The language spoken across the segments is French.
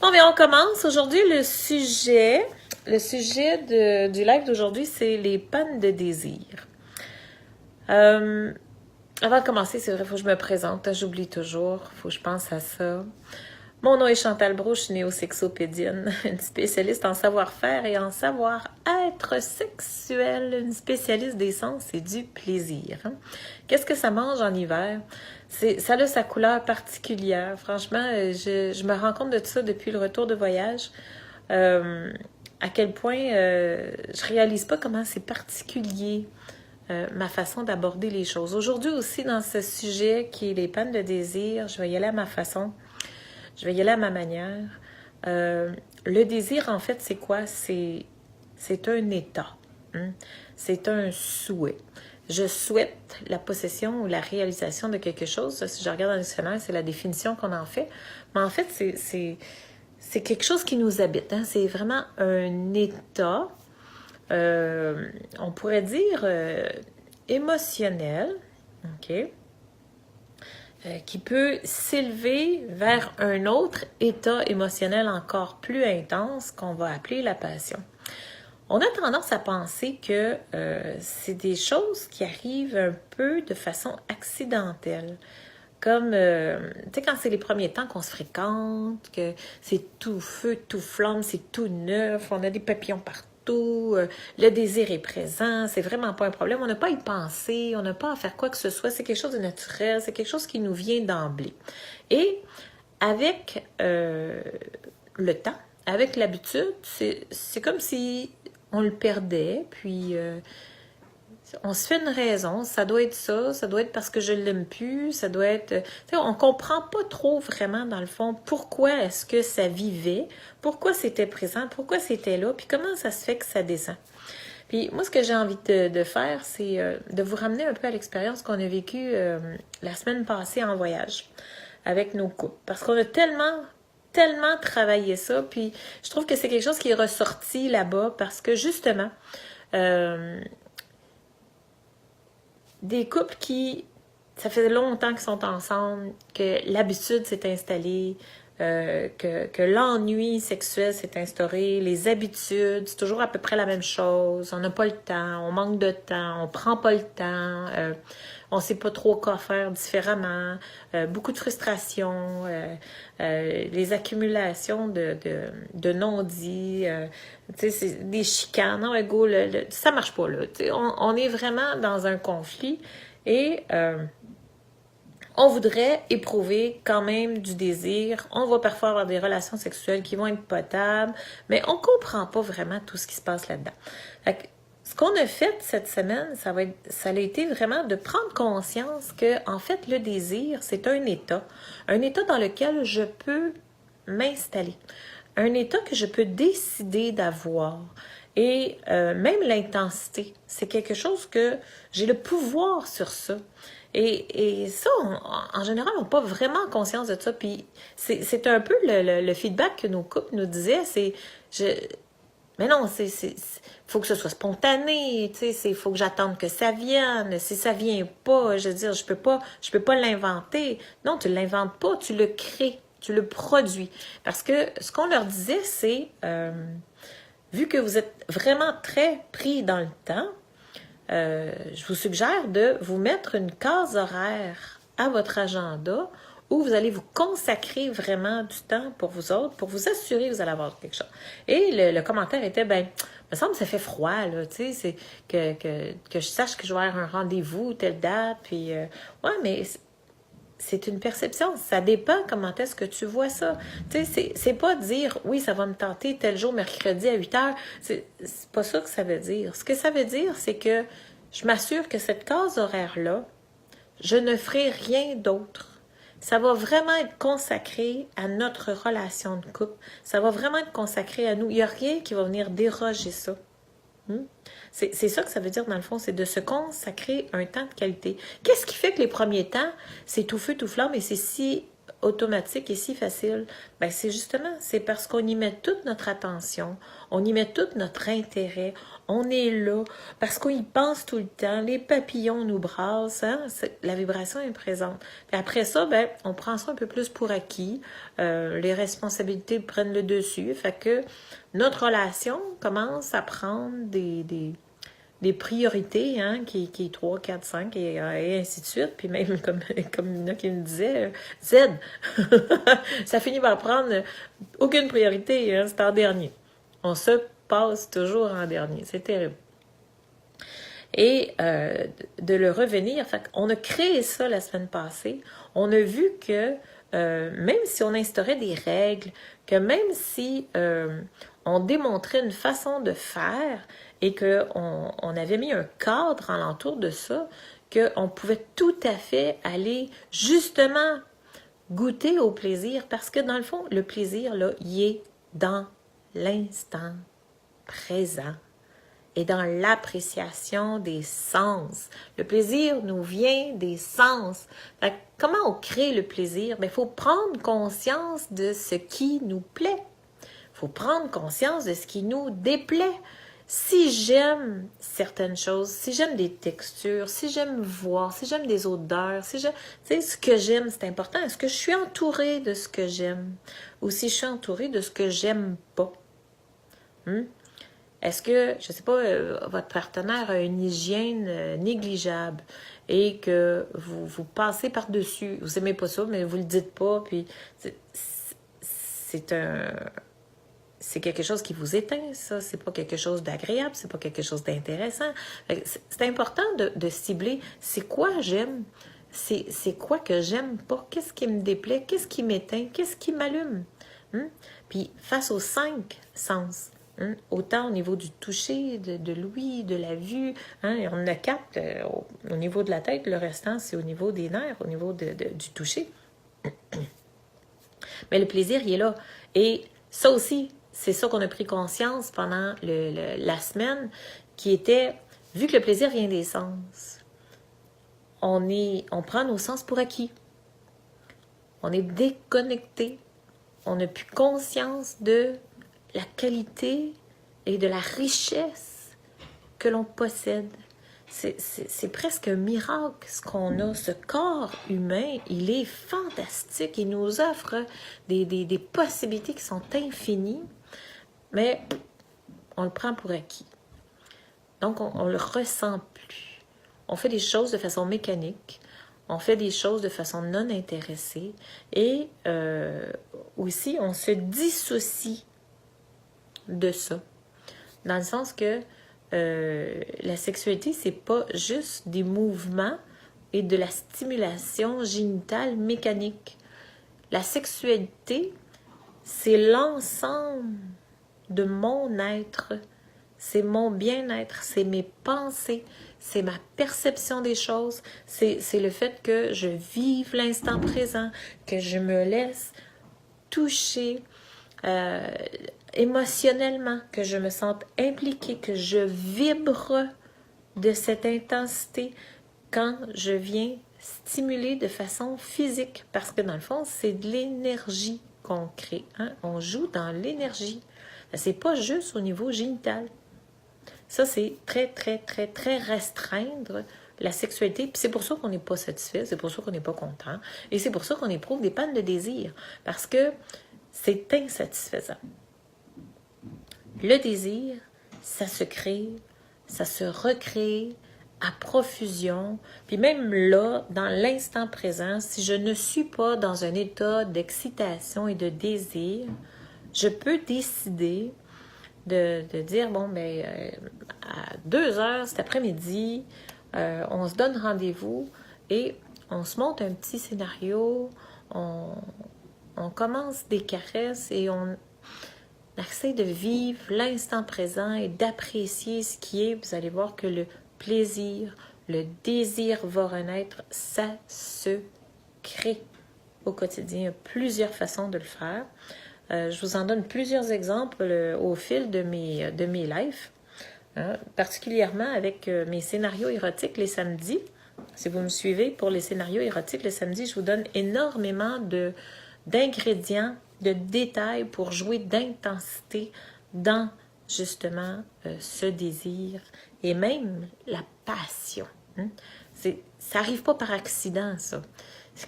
Bon, bien, on commence. Aujourd'hui, le sujet du live d'aujourd'hui, c'est les pannes de désir. Avant de commencer, c'est vrai, il faut que je me présente. J'oublie toujours. Il faut que je pense à ça. Mon nom est Chantal Brault, je suis néosexopédienne, une spécialiste en savoir-faire et en savoir-être sexuel, une spécialiste des sens et du plaisir. Qu'est-ce que ça mange en hiver? Ça a sa couleur particulière. Franchement, je me rends compte de ça depuis le retour de voyage. À quel point je réalise pas comment c'est particulier ma façon d'aborder les choses. Aujourd'hui aussi, dans ce sujet qui est les pannes de désir, je vais y aller à ma façon. Je vais y aller à ma manière. Le désir, en fait, c'est quoi? C'est un état. C'est un souhait. Je souhaite la possession ou la réalisation de quelque chose. Ça, si je regarde dans le dictionnaire, c'est la définition qu'on en fait. Mais en fait, c'est quelque chose qui nous habite. C'est vraiment un état, on pourrait dire, émotionnel. OK? Qui peut s'élever vers un autre état émotionnel encore plus intense qu'on va appeler la passion. On a tendance à penser que c'est des choses qui arrivent un peu de façon accidentelle. Comme, tu sais, quand c'est les premiers temps qu'on se fréquente, que c'est tout feu, tout flamme, c'est tout neuf, on a des papillons partout. Le désir est présent, c'est vraiment pas un problème. On n'a pas à y penser, on n'a pas à faire quoi que ce soit. C'est quelque chose de naturel, c'est quelque chose qui nous vient d'emblée. Et avec le temps, avec l'habitude, c'est comme si on le perdait, puis on se fait une raison. Ça doit être ça doit être parce que je l'aime plus, ça doit être... Tu sais, on comprend pas trop vraiment, dans le fond, pourquoi est-ce que ça vivait, pourquoi c'était présent, pourquoi c'était là, puis comment ça se fait que ça descend. Puis moi, ce que j'ai envie de faire, c'est de vous ramener un peu à l'expérience qu'on a vécue la semaine passée en voyage avec nos couples. Parce qu'on a tellement travaillé ça, puis je trouve que c'est quelque chose qui est ressorti là-bas parce que justement... des couples qui, ça fait longtemps qu'ils sont ensemble, que l'habitude s'est installée, que l'ennui sexuel s'est instauré, les habitudes, c'est toujours à peu près la même chose, on n'a pas le temps, on manque de temps, on prend pas le temps, on sait pas trop quoi faire différemment, beaucoup de frustration, les accumulations de non-dits, tu sais, c'est des chicanes, non, go, ça marche pas là, tu sais, on est vraiment dans un conflit et on voudrait éprouver quand même du désir. On va parfois avoir des relations sexuelles qui vont être potables, mais on comprend pas vraiment tout ce qui se passe là-dedans. Fait que, ce qu'on a fait cette semaine, ça a été vraiment de prendre conscience que, en fait, le désir, c'est un état dans lequel je peux m'installer, un état que je peux décider d'avoir. Et même l'intensité, c'est quelque chose que j'ai le pouvoir sur ça. Et ça, en général, on n'a pas vraiment conscience de ça. Puis c'est un peu le feedback que nos couples nous disaient, mais non, faut que ce soit spontané, tu sais, faut que j'attende que ça vienne. Si ça vient pas, je veux dire, je peux pas l'inventer. Non, tu l'inventes pas, tu le crées, tu le produis. Parce que ce qu'on leur disait, c'est, vu que vous êtes vraiment très pris dans le temps, je vous suggère de vous mettre une case horaire à votre agenda où vous allez vous consacrer vraiment du temps pour vous autres, pour vous assurer que vous allez avoir quelque chose. Et le commentaire était, ben, me semble que ça fait froid, là, tu sais, c'est que je sache que je vais avoir un rendez-vous, telle date, puis, ouais, mais c'est une perception, ça dépend comment est-ce que tu vois ça. Tu sais, c'est pas dire, oui, ça va me tenter tel jour, mercredi à 8h, c'est pas ça que ça veut dire. Ce que ça veut dire, c'est que je m'assure que cette case horaire-là, je ne ferai rien d'autre. Ça va vraiment être consacré à notre relation de couple. Ça va vraiment être consacré à nous. Il n'y a rien qui va venir déroger ça. C'est ça que ça veut dire dans le fond, c'est de se consacrer un temps de qualité. Qu'est-ce qui fait que les premiers temps, c'est tout feu, tout flamme et c'est si automatique et si facile, ben c'est justement, c'est parce qu'on y met toute notre attention, on y met tout notre intérêt, on est là, parce qu'on y pense tout le temps, les papillons nous brassent, hein? La vibration est présente. Puis après ça, ben, on prend ça un peu plus pour acquis, les responsabilités prennent le dessus, fait que notre relation commence à prendre des priorités, hein, qui est 3, 4, 5 et ainsi de suite. Puis même, comme il y en a qui me disaient, Z, ça finit par prendre aucune priorité, hein, c'est en dernier. On se passe toujours en dernier, c'est terrible. Et de le revenir, fait on a créé ça la semaine passée, on a vu que même si on instaurait des règles, que même si on démontrait une façon de faire et qu'on avait mis un cadre alentour de ça, qu'on pouvait tout à fait aller justement goûter au plaisir, parce que dans le fond, le plaisir, là, il est dans l'instant présent et dans l'appréciation des sens. Le plaisir nous vient des sens. Fait que comment on crée le plaisir? Il faut prendre conscience de ce qui nous plaît. Il faut prendre conscience de ce qui nous déplaît. Si j'aime certaines choses, si j'aime des textures, si j'aime voir, si j'aime des odeurs, si j'aime, tu sais, ce que j'aime, c'est important. Est-ce que je suis entourée de ce que j'aime? Ou si je suis entourée de ce que j'aime pas? Est-ce que, je ne sais pas, votre partenaire a une hygiène négligeable et que vous passez par-dessus, vous n'aimez pas ça, mais vous ne le dites pas, puis c'est quelque chose qui vous éteint, ça. C'est pas quelque chose d'agréable, c'est pas quelque chose d'intéressant. C'est important de cibler c'est quoi j'aime, c'est quoi que j'aime pas, qu'est-ce qui me déplaît, qu'est-ce qui m'éteint, qu'est-ce qui m'allume. Puis face aux 5 sens, autant au niveau du toucher, de l'ouïe, de la vue, et on a 4 au niveau de la tête, le restant c'est au niveau des nerfs, au niveau du toucher. Mais le plaisir, il est là. Et ça aussi, c'est ça qu'on a pris conscience pendant la semaine, qui était, vu que le plaisir vient des sens, on prend nos sens pour acquis. On est déconnecté. On n'a plus conscience de la qualité et de la richesse que l'on possède. C'est presque un miracle ce qu'on a. Ce corps humain, il est fantastique. Il nous offre des possibilités qui sont infinies, mais on le prend pour acquis. Donc, on le ressent plus. On fait des choses de façon mécanique. On fait des choses de façon non intéressée. Et aussi, on se dissocie de ça. Dans le sens que la sexualité, c'est pas juste des mouvements et de la stimulation génitale mécanique. La sexualité, c'est l'ensemble de mon être, c'est mon bien-être, c'est mes pensées, c'est ma perception des choses, c'est le fait que je vive l'instant présent, que je me laisse toucher émotionnellement, que je me sente impliquée, que je vibre de cette intensité quand je viens stimuler de façon physique. Parce que dans le fond, c'est de l'énergie qu'on crée. On joue dans l'énergie. C'est pas juste au niveau génital. Ça, c'est très, très, très, très restreindre la sexualité. Puis c'est pour ça qu'on n'est pas satisfait, c'est pour ça qu'on n'est pas content. Et c'est pour ça qu'on éprouve des pannes de désir. Parce que c'est insatisfaisant. Le désir, ça se crée, ça se recrée à profusion. Puis même là, dans l'instant présent, si je ne suis pas dans un état d'excitation et de désir, je peux décider de dire, bon, ben, à 2h cet après-midi, on se donne rendez-vous et on se monte un petit scénario, on commence des caresses et on essaie de vivre l'instant présent et d'apprécier ce qui est. Vous allez voir que le plaisir, le désir va renaître, ça se crée au quotidien. Il y a plusieurs façons de le faire. Je vous en donne plusieurs exemples au fil de mes lives, particulièrement avec mes scénarios érotiques les samedis. Si vous me suivez pour les scénarios érotiques, le samedi, je vous donne énormément d'ingrédients, de détails pour jouer d'intensité dans justement ce désir et même la passion. Hein? Ça n'arrive pas par accident, ça.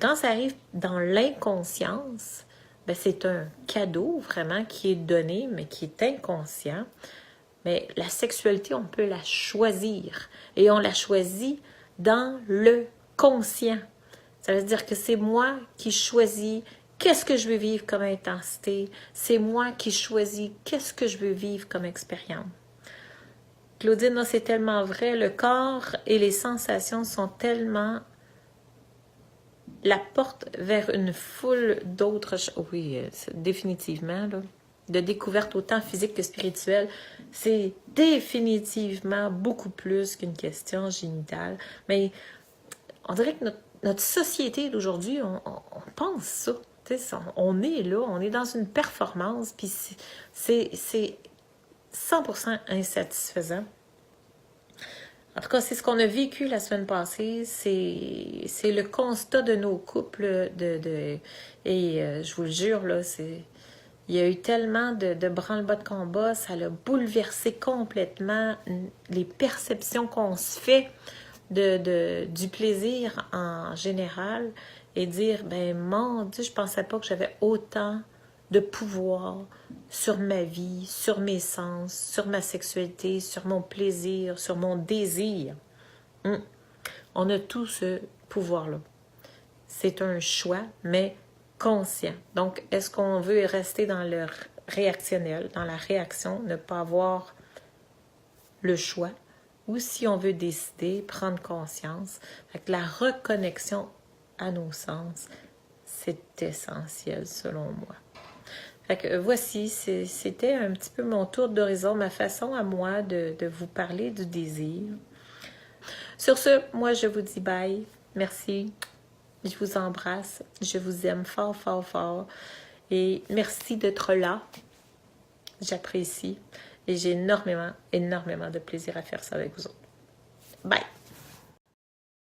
Quand ça arrive dans l'inconscience, ben c'est un cadeau vraiment qui est donné, mais qui est inconscient. Mais la sexualité, on peut la choisir. Et on la choisit dans le conscient. Ça veut dire que c'est moi qui choisis qu'est-ce que je veux vivre comme intensité. C'est moi qui choisis qu'est-ce que je veux vivre comme expérience. Claudine, c'est tellement vrai. Le corps et les sensations sont tellement la porte vers une foule d'autres choses. Oui, définitivement, là. De découverte autant physique que spirituelle, c'est définitivement beaucoup plus qu'une question génitale. Mais on dirait que notre société d'aujourd'hui, on pense ça. On est là, on est dans une performance, puis c'est 100% insatisfaisant. En tout cas, c'est ce qu'on a vécu la semaine passée. C'est le constat de nos couples. Je vous le jure, là, il y a eu tellement de branle-bas de combat. Ça a bouleversé complètement les perceptions qu'on se fait du plaisir en général. Et dire, ben mon Dieu, je pensais pas que j'avais autant de pouvoir sur ma vie, sur mes sens, sur ma sexualité, sur mon plaisir, sur mon désir. On a tout ce pouvoir-là. C'est un choix, mais conscient. Donc, est-ce qu'on veut rester dans le réactionnel, dans la réaction, ne pas avoir le choix, ou si on veut décider, prendre conscience, avec la reconnexion à nos sens, c'est essentiel selon moi. Fait que voici, c'était un petit peu mon tour d'horizon, ma façon à moi de vous parler du désir. Sur ce, moi je vous dis bye, merci, je vous embrasse, je vous aime fort, fort, fort et merci d'être là, j'apprécie et j'ai énormément, énormément de plaisir à faire ça avec vous autres. Bye!